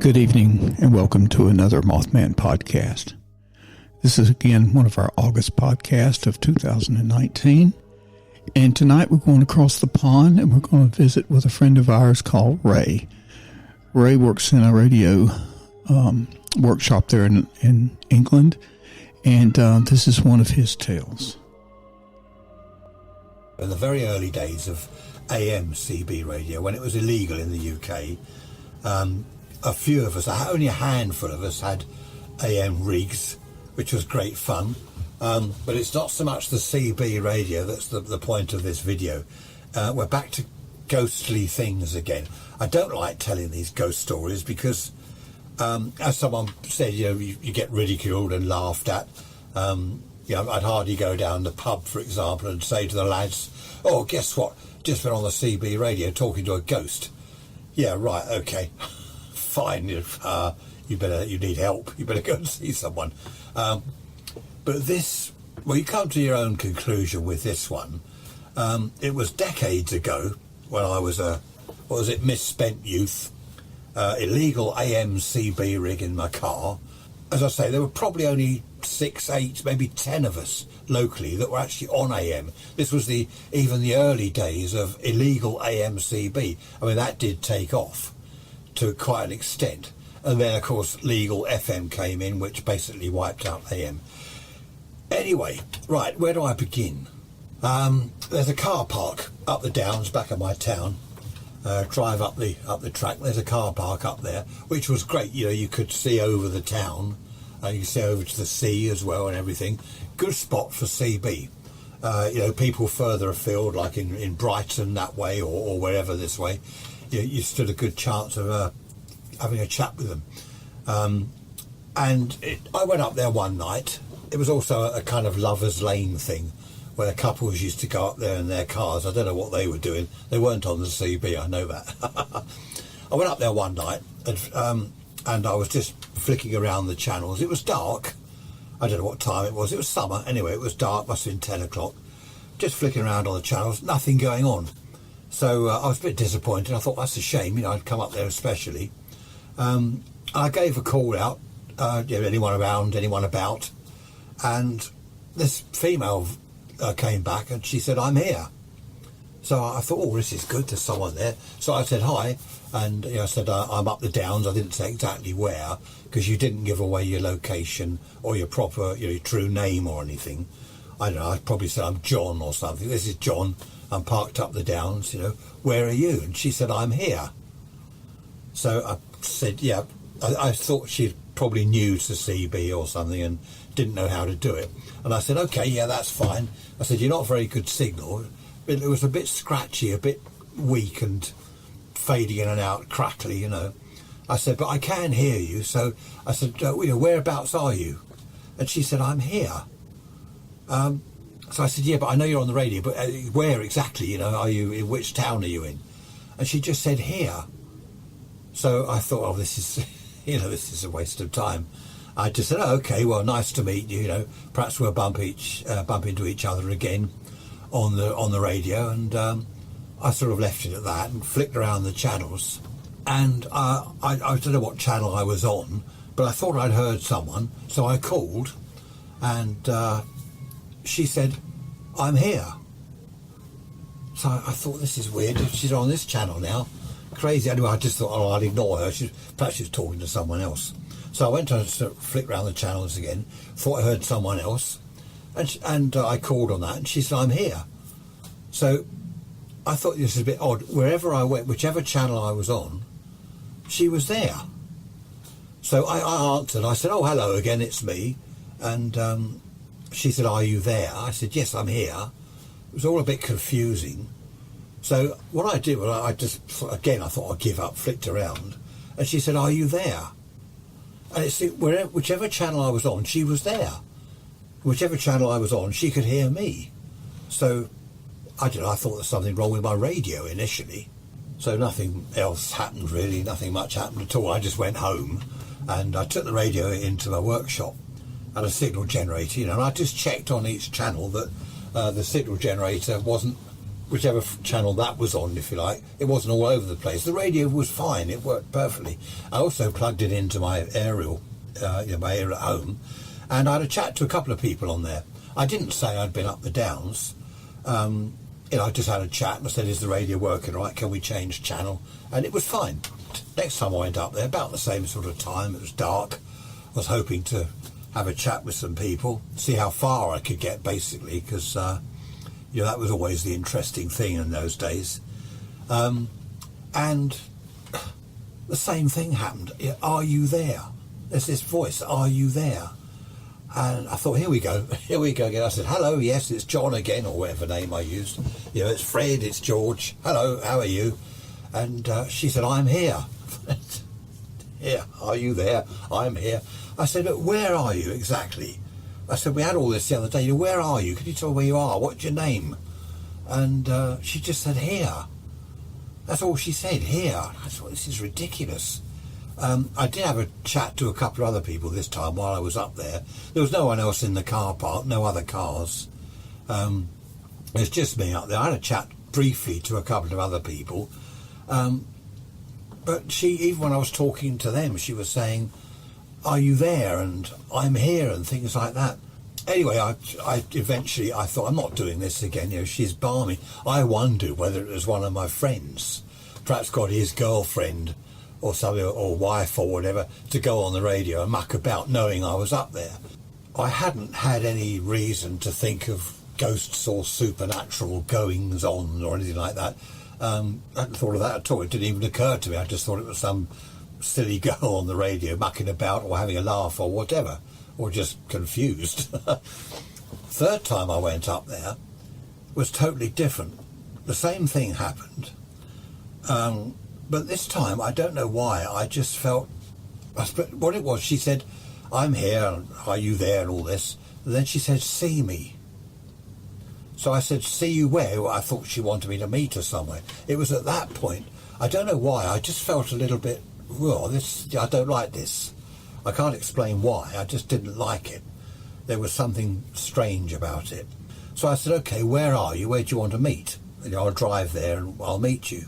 Good evening and welcome to another Mothman podcast. This is again one of our August podcasts of 2019. And tonight we're going across the pond and we're going to visit with a friend of ours called Ray. Ray works in a radio workshop there in England. And this is one of his tales. In the very early days of AM CB radio, when it was illegal in the UK, a few of us, only a handful of us, had AM rigs, which was great fun. But it's not so much the CB radio that's the point of this video. We're back to ghostly things again. I don't like telling these ghost stories because, as someone said, you get ridiculed and laughed at. I'd hardly go down the pub, for example, and say to the lads, "Oh, guess what? Just been on the CB radio talking to a ghost." Yeah, right, okay. Fine, you need help, you better go and see someone. But this, well, you come to your own conclusion with this one. It was decades ago when I was misspent youth, illegal AM CB rig in my car. As I say, there were probably only 6, 8, maybe 10 of us locally that were actually on AM. This was even the early days of illegal AM CB. I mean, that did take off to quite an extent. And then, of course, legal FM came in, which basically wiped out AM. Anyway, right, where do I begin? There's a car park up the downs back of my town. Drive up the track. There's a car park up there, which was great. You could see over the town. You could see over to the sea as well and everything. Good spot for CB. People further afield, like in Brighton that way or wherever this way, you stood a good chance of having a chat with them. I went up there one night. It was also a kind of lover's lane thing, where couples used to go up there in their cars. I don't know what they were doing. They weren't on the CB, I know that. I went up there one night and I was just flicking around the channels. It was dark. I don't know what time it was. It was summer. Anyway, it was dark. Must have been 10 o'clock. Just flicking around on the channels. Nothing going on. So I was a bit disappointed. I thought, that's a shame. I'd come up there especially. I gave a call out. Anyone around, anyone about. And this female came back and she said, "I'm here." So I thought, oh, this is good, there's someone there. So I said hi, and I said, I'm up the downs. I didn't say exactly where, because you didn't give away your location or your proper, your true name or anything. I don't know, I probably said, "I'm John" or something. "This is John, I'm parked up the downs, where are you?" And she said, "I'm here." So I said, yeah, I thought she'd probably new to CB or something and didn't know how to do it. And I said, "Okay, yeah, that's fine." I said, "You're not very good signal." It was a bit scratchy, a bit weak and fading in and out, crackly, I said, "But I can hear you." So I said, "Whereabouts are you?" And she said, "I'm here." So I said, "Yeah, but I know you're on the radio, but where exactly, are you, in which town are you in?" And she just said, "Here." So I thought, oh, this is, this is a waste of time. I just said, "Oh, okay, well, nice to meet you. Perhaps we'll bump into each other again on the radio." And I sort of left it at that and flicked around the channels. And I don't know what channel I was on, but I thought I'd heard someone, so I called, and she said, "I'm here." So I thought, this is weird. She's on this channel now. Crazy. Anyway, I just thought, oh, I'll ignore her. Perhaps she's talking to someone else. So I went to sort of flick around the channels again, thought I heard someone else, and I called on that, and she said, "I'm here." So I thought this was a bit odd. Wherever I went, whichever channel I was on, she was there. So I answered. I said, "Oh, hello again, it's me." And she said, "Are you there?" I said, "Yes, I'm here." It was all a bit confusing. So what I did was I just, again, I thought I'd give up, flicked around, and she said, "Are you there?" And it's whichever channel I was on, she was there. Whichever channel I was on, she could hear me. So I don't know, I thought there was something wrong with my radio initially. So nothing else happened really, nothing much happened at all. I just went home and I took the radio into my workshop and a signal generator, and I just checked on each channel that the signal generator wasn't whichever channel that was on, if you like, it wasn't all over the place. The radio was fine, it worked perfectly. I also plugged it into my aerial, my aerial at home, and I had a chat to a couple of people on there. I didn't say I'd been up the Downs. I just had a chat and I said, is the radio working right? Can we change channel? And it was fine. Next time I went up there, about the same sort of time, it was dark. I was hoping to have a chat with some people, see how far I could get, basically, because that was always the interesting thing in those days. And the same thing happened. Are you there? There's this voice, are you there? And I thought, here we go again. I said, hello, yes, it's John again, or whatever name I used. It's Fred, it's George. Hello, how are you? And she said, I'm here. Yeah, are you there? I'm here. I said, but where are you exactly? I said, we had all this the other day. Where are you? Can you tell me where you are? What's your name? And she just said, here. That's all she said, here. I thought, this is ridiculous. I did have a chat to a couple of other people this time while I was up there. There was no one else in the car park, no other cars. It was just me up there. I had a chat briefly to a couple of other people. But she, even when I was talking to them, she was saying, are you there? And I'm here, and things like that. Anyway, I eventually thought, I'm not doing this again. She's balmy. I wondered whether it was one of my friends, perhaps got his girlfriend or something, or wife or whatever, to go on the radio and muck about, knowing I was up there. I hadn't had any reason to think of ghosts or supernatural goings on or anything like that. I hadn't thought of that at all. It didn't even occur to me. I just thought it was some silly girl on the radio mucking about or having a laugh or whatever, or just confused. Third time I went up there was totally different. The same thing happened. But this time, I don't know why, I just felt, what it was, she said, I'm here, are you there, and all this. And then she said, see me. So I said, see you where? Well, I thought she wanted me to meet her somewhere. It was at that point, I don't know why, I just felt a little bit, I don't like this. I can't explain why, I just didn't like it. There was something strange about it. So I said, okay, where are you? Where do you want to meet? I'll drive there and I'll meet you.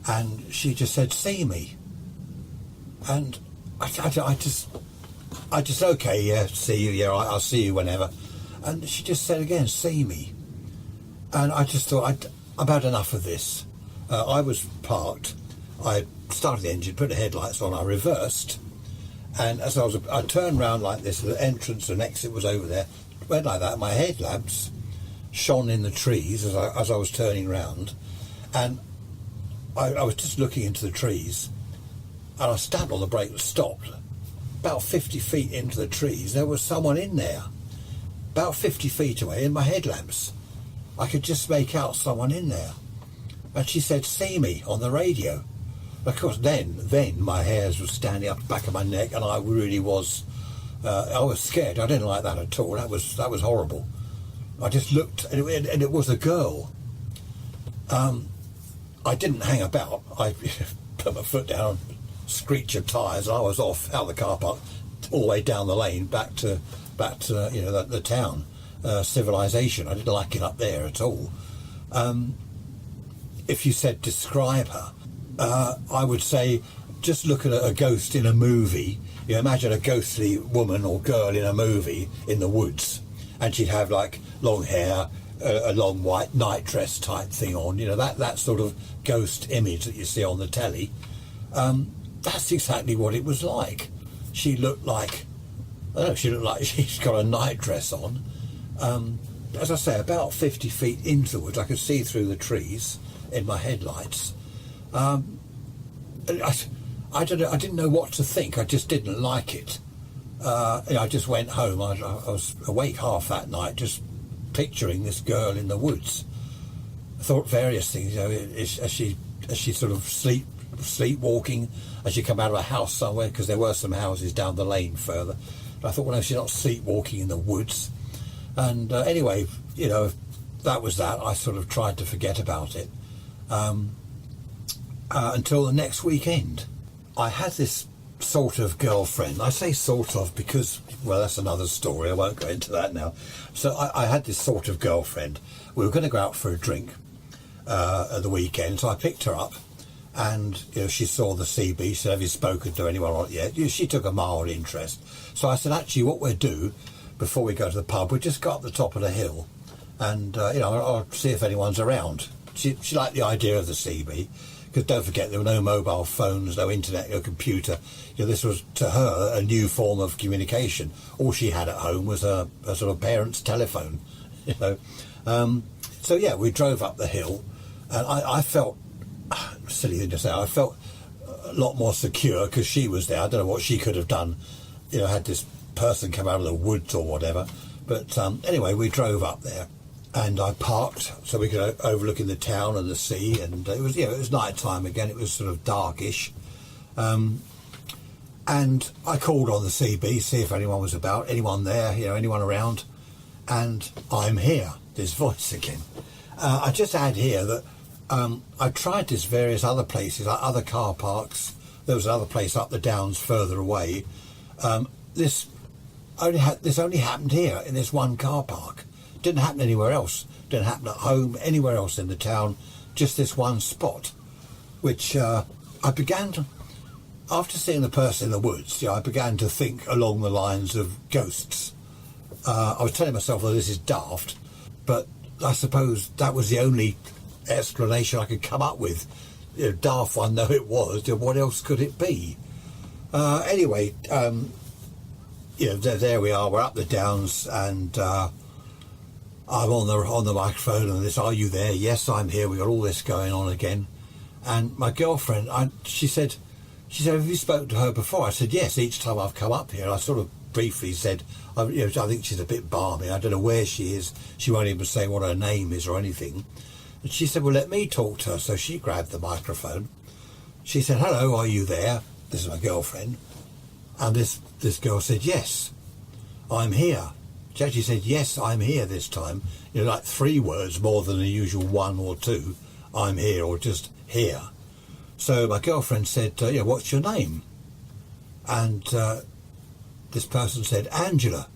And she just said, see me. And I just, okay, yeah, see you, yeah, I'll see you whenever. And she just said again, see me. And I just thought, I've had enough of this. I was parked, I started the engine, put the headlights on, I reversed, and as I turned round like this, the entrance and exit was over there, went like that, my headlamps shone in the trees as I was turning round, and I was just looking into the trees, and I stamped on the brake and stopped. About 50 feet into the trees, there was someone in there. About 50 feet away, in my headlamps. I could just make out someone in there. And she said, see me, on the radio. Of course, then my hairs were standing up the back of my neck, and I really was, I was scared. I didn't like that at all. That was horrible. I just looked, and it was a girl. I didn't hang about. I put my foot down, screech of tyres, and I was off out of the car park, all the way down the lane, back to the town, civilization. I didn't like it up there at all. If you said describe her, I would say just look at a ghost in a movie. You imagine a ghostly woman or girl in a movie in the woods, and she'd have like long hair, a long white night dress type thing on, that sort of ghost image that you see on the telly. That's exactly what it was like. She looked like, she's got a night dress on. As I say, about 50 feet into the woods, I could see through the trees in my headlights. I didn't know what to think. I just didn't like it. I just went home. I was awake half that night, just picturing this girl in the woods. I thought various things. As she sort of sleepwalking, as she come out of a house somewhere, because there were some houses down the lane further. But I thought, well, no, she's not sleepwalking in the woods. And anyway, that was that. I sort of tried to forget about it until the next weekend. I had this sort of girlfriend. I say sort of because, well, that's another story. I won't go into that now. So I had this sort of girlfriend. We were going to go out for a drink, at the weekend, so I picked her up, and she saw the CB. She said, "Have you spoken to anyone on it yet?" She took a mild interest. So I said, "Actually, what we'll do before we go to the pub, we'll just go up the top of the hill, and I'll see if anyone's around." She liked the idea of the CB, because don't forget, there were no mobile phones, no internet, no computer. This was to her a new form of communication. All she had at home was a sort of parent's telephone. So yeah, we drove up the hill, and I felt, silly thing to say, I felt a lot more secure because she was there. I don't know what she could have done, had this person come out of the woods or whatever. But anyway, we drove up there, and I parked so we could overlook in the town and the sea. And it was night time again. It was sort of darkish, and I called on the CB, see if anyone was about, anyone there, anyone around. And I'm here. This voice again. I just add here that I tried this various other places, like other car parks. There was another place up the downs further away. This only happened here in this one car park. Didn't happen anywhere else. Didn't happen at home, anywhere else in the town. Just this one spot, which I began to, after seeing the person in the woods, I began to think along the lines of ghosts. I was telling myself, well, this is daft, but I suppose that was the only explanation I could come up with. Daft one though it was, what else could it be? Anyway, there we are. We're up the downs, and I'm on the microphone, and this, "Are you there?" "Yes, I'm here." We got all this going on again, and my girlfriend, she said, "Have you spoken to her before?" I said, "Yes, each time I've come up here." I sort of briefly said, I think she's a bit balmy. I don't know where she is. She won't even say what her name is or anything. And she said, "Well, let me talk to her." So she grabbed the microphone. She said, "Hello, are you there?" This is my girlfriend. And this girl said, "Yes, I'm here." She actually said, "Yes, I'm here" this time. Like 3 words more than the usual 1 or 2. "I'm here," or just "here." So my girlfriend said, "What's your name?" And this person said, "Angela."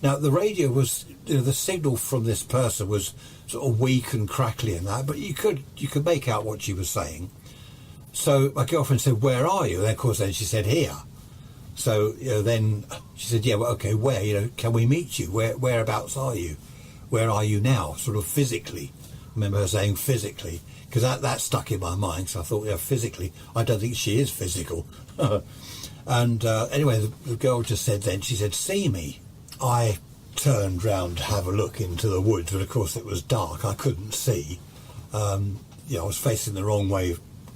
Now, the radio was, the signal from this person was sort of weak and crackly and that, but you could make out what she was saying. So my girlfriend said, "Where are you?" And of course then she said, "Here." So then she said, "Yeah, well, okay, where? Can we meet you? Whereabouts are you? Where are you now?" Sort of physically. I remember her saying physically, because that stuck in my mind. So I thought, physically, I don't think she is physical. And anyway, the girl just said then, she said, "See me." I turned round to have a look into the woods, but of course it was dark. I couldn't see. I was facing the wrong way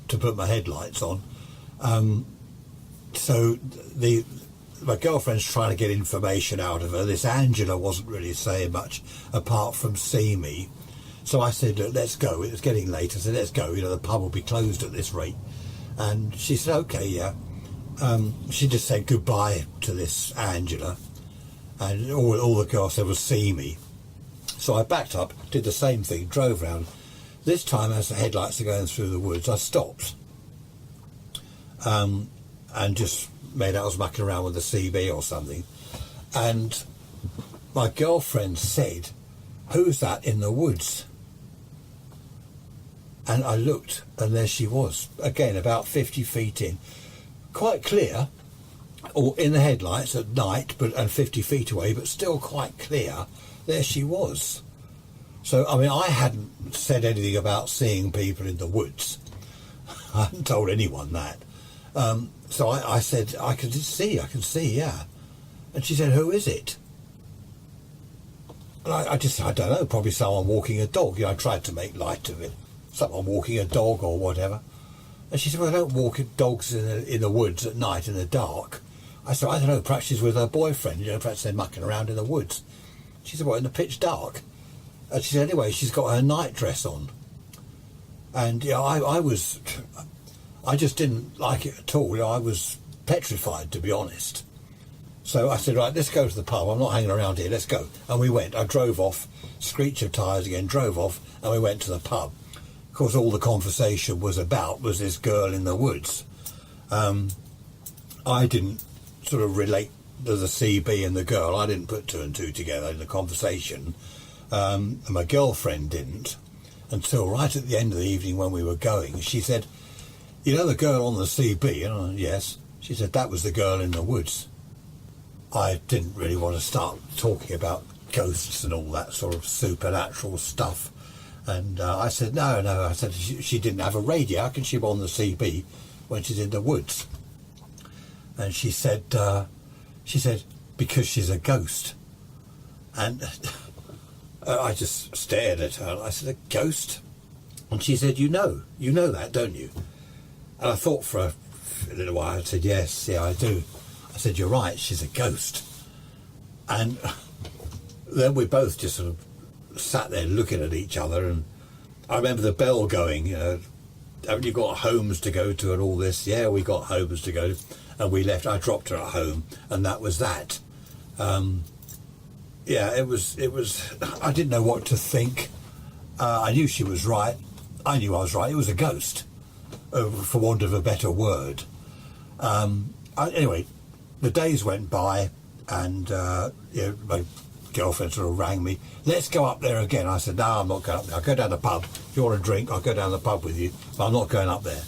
to put my headlights on. So my girlfriend's trying to get information out of her. This Angela wasn't really saying much apart from "see me." So I said, "Let's go." It was getting late. I said, "Let's go. The pub will be closed at this rate." And she said, "Okay, yeah." She just said goodbye to this Angela, and all the girl said was "see me." So I backed up, did the same thing, drove round. This time, as the headlights are going through the woods, I stopped and just made out I was mucking around with the CB or something. And my girlfriend said, "Who's that in the woods?" And I looked, and there she was, again, about 50 feet in. Quite clear, or in the headlights at night, and 50 feet away, but still quite clear. There she was. So, I hadn't said anything about seeing people in the woods. I hadn't told anyone that. So I said, I can see, yeah. And she said, "Who is it?" And I don't know, probably someone walking a dog. I tried to make light of it. Someone walking a dog or whatever. And she said, "Well, I don't walk dogs in the woods at night in the dark." I said, "I don't know, perhaps she's with her boyfriend, perhaps they're mucking around in the woods." She said, "What, in the pitch dark?" And she said, "Anyway, she's got her nightdress on." And I just didn't like it at all. I was petrified, to be honest. So I said, "Right, let's go to the pub. I'm not hanging around here, let's go." And we went. I drove off, screech of tyres again, drove off, and we went to the pub. Of course, all the conversation was this girl in the woods. I didn't sort of relate to the CB and the girl. I didn't put 2 and 2 together in the conversation. And my girlfriend didn't. until right at the end of the evening when we were going. She said, "You know the girl on the CB?" And I, yes. She said, "That was the girl in the woods." I didn't really want to start talking about ghosts and all that sort of supernatural stuff. And I said, no. I said, she didn't have a radio. How can she be on the CB when she's in the woods? And she said, because she's a ghost. And I just stared at her. And I said, "A ghost?" And she said, you know that, don't you?" And I thought for a little while. I said, yes, yeah, I do. I said, "You're right, she's a ghost." And then we both just sort of sat there looking at each other, and I remember the bell going, "Haven't you got homes to go to and all this?" "Yeah, we got homes to go to." And we left. I dropped her at home, and that was that. Yeah, it was, I didn't know what to think. I knew she was right. I knew I was right. It was a ghost, for want of a better word. Anyway, the days went by, and my girlfriend sort of rang me, "Let's go up there again." I said, "No, I'm not going up there. I'll go down the pub. If you want a drink, I'll go down the pub with you, but I'm not going up there."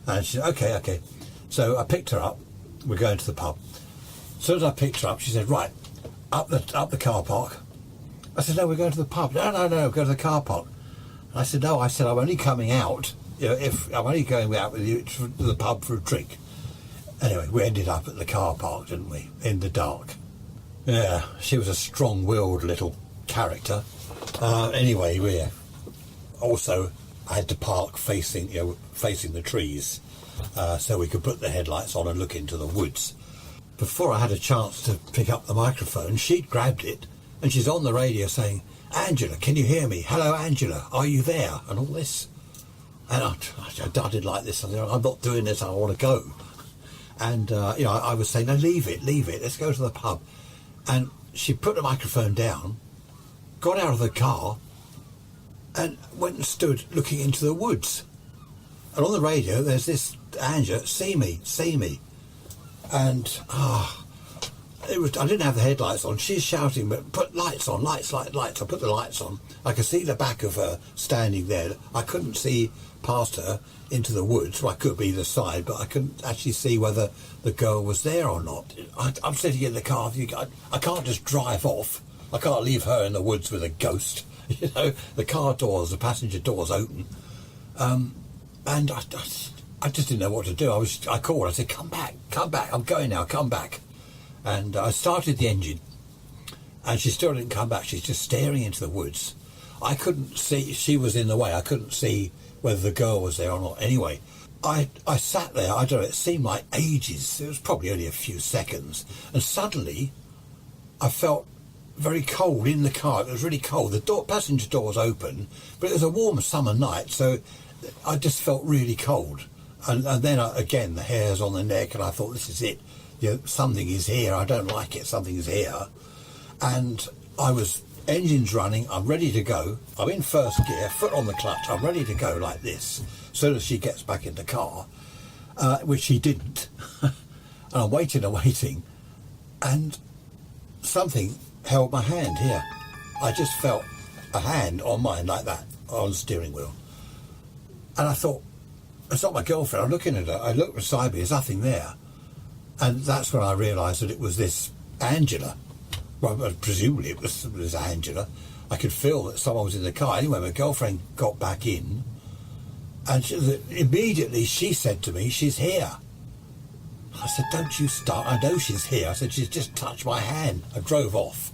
And she said, okay. So I picked her up. We're going to the pub. As soon as I picked her up, she said, "Right, up the car park." I said, "No, we're going to the pub." No, go to the car park. And I said, "No, I'm only coming out, if I'm only going out with you to the pub for a drink." Anyway, we ended up at the car park, didn't we, in the dark. Yeah, she was a strong-willed little character. Anyway, also I had to park facing the trees, so we could put the headlights on and look into the woods. Before I had a chance to pick up the microphone, she'd grabbed it, and she's on the radio saying, "Angela, can you hear me? Hello, Angela, are you there?" And all this. And I did like this. I said, "I'm not doing this, I want to go." And, I was saying, "No, leave it, let's go to the pub." And she put the microphone down, got out of the car, and went and stood looking into the woods. And on the radio, there's this, "Angela, see me." And, I didn't have the headlights on. She's shouting, "But put lights on, lights." I put the lights on. I could see the back of her standing there. I couldn't see past her into the woods. Well, I could be either side, but I couldn't actually see whether the girl was there or not. I'm sitting in the car. I can't just drive off. I can't leave her in the woods with a ghost. The car doors, the passenger doors open. And I just didn't know what to do. I called. I said, come back. I'm going now. Come back." And I started the engine, and she still didn't come back. She's just staring into the woods. I couldn't see. She was in the way. I couldn't see whether the girl was there or not. Anyway, I sat there. I don't know. It seemed like ages. It was probably only a few seconds. And suddenly, I felt very cold in the car. It was really cold. The passenger door was open, but it was a warm summer night, so I just felt really cold. And then, again, the hairs on the neck, and I thought, this is it. Something is here. I don't like it. Something is here. And engine's running. I'm ready to go. I'm in first gear, foot on the clutch. I'm ready to go like this. As soon as she gets back in the car, which she didn't. And I'm waiting. And something held my hand here. I just felt a hand on mine like that, on the steering wheel. And I thought, it's not my girlfriend. I'm looking at her. I looked beside me. There's nothing there. And that's when I realised that it was this Angela. Well, presumably it was Angela. I could feel that someone was in the car. Anyway, my girlfriend got back in, and immediately she said to me, "She's here." I said, "Don't you start. I know she's here." I said, "She's just touched my hand." I drove off.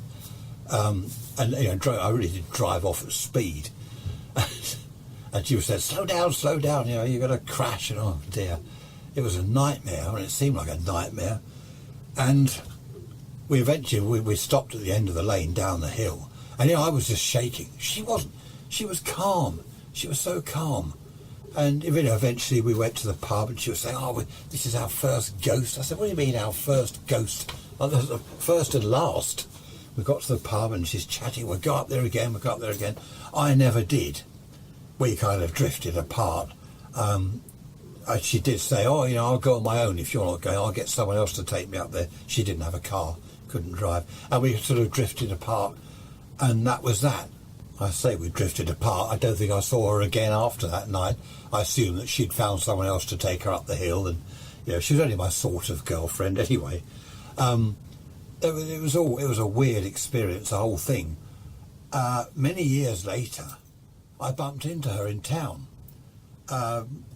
I really did drive off at speed. And she said, slow down, you're going to crash. And oh dear, it was a nightmare, and it seemed like a nightmare. And we eventually stopped at the end of the lane down the hill, and I was just shaking. She wasn't. She was calm. She was so calm. And eventually we went to the pub, and she was saying, "Oh, this is our first ghost." I said, "What do you mean our first ghost? Like, the first and last." We got to the pub, and she's chatting. We'll go up there again. I never did. We kind of drifted apart. She did say, "Oh, I'll go on my own if you're not going. I'll get someone else to take me up there." She didn't have a car, couldn't drive. And we sort of drifted apart, and that was that. I say we drifted apart. I don't think I saw her again after that night. I assumed that she'd found someone else to take her up the hill, and she was only my sort of girlfriend anyway. It was a weird experience, the whole thing. Many years later, I bumped into her in town.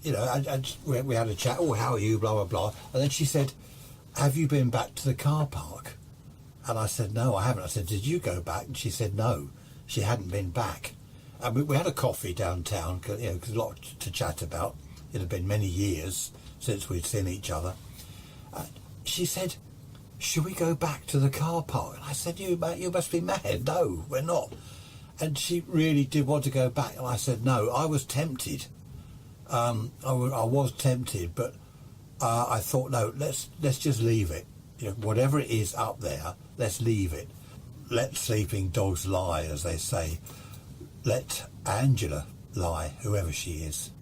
We had a chat. Oh, how are you? Blah blah blah. And then she said, "Have you been back to the car park?" And I said, "No, I haven't." I said, "Did you go back?" And she said, "No, she hadn't been back." And we had a coffee downtown, because a lot to chat about. It had been many years since we'd seen each other. She said, "Should we go back to the car park?" And I said, "You must be mad. No, we're not." And she really did want to go back. And I said, "No." I was tempted. I was tempted, but I thought, no, let's just leave it. Whatever it is up there, let's leave it. Let sleeping dogs lie, as they say. Let Angela lie, whoever she is.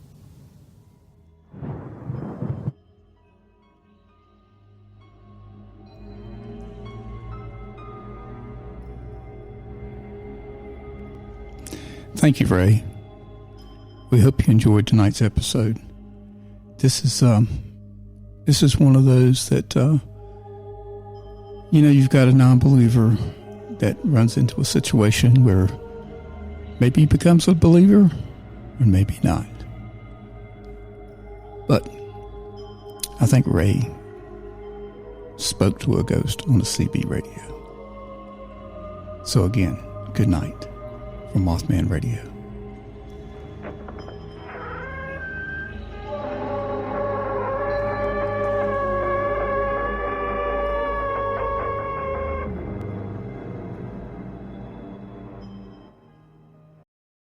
Thank you, Ray. We hope you enjoyed tonight's episode. This is one of those that you've got a non-believer that runs into a situation where maybe he becomes a believer or maybe not. But I think Ray spoke to a ghost on the CB radio. So again, good night from Mothman Radio.